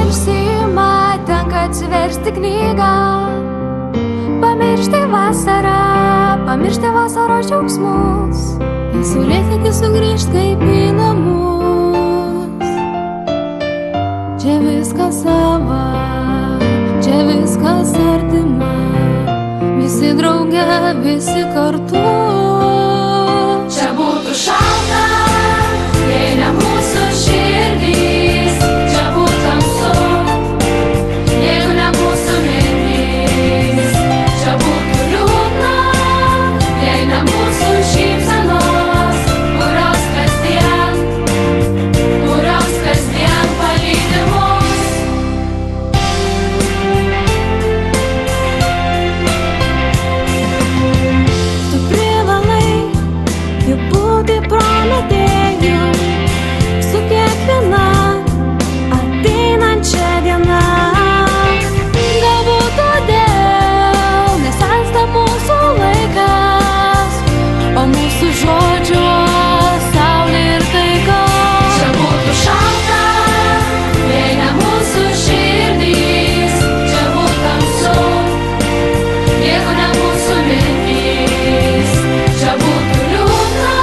užsiima, tenka atsiversti knygą, pamiršti vasarą, pamiršti vasaros džiaugsmus, į saulėtekį sugrįžt kaip į namus. Čia viskas sava, čia viskas artima, visi drauge, visi kartu. Čia būtų šalta, jei ne mūsų širdys, čia būtų tamsu, jeigu ne mūsų mintys, čia būtų liūdna, jei ne mūsų šypsenos, kurios kasdien palydi mus. Tu privalai juk būti prometėju su kiekviena ateinančia diena. Galbūt todėl nesensta mūsų laikas, o mūsų žodžių saulė ir taika. Čia būtų šalta, jei ne mūsų širdys, čia būtų tamsu, jeigu ne mūsų mintys, čia būtų liūdna,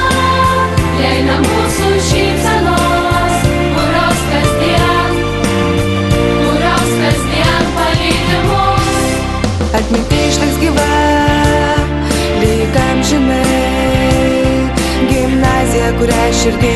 jei ne mūsų šypsenos, kurios kasdien palydi mus. Atminti išliks gyva, lyg amžinai, gimnazija, kurią širdį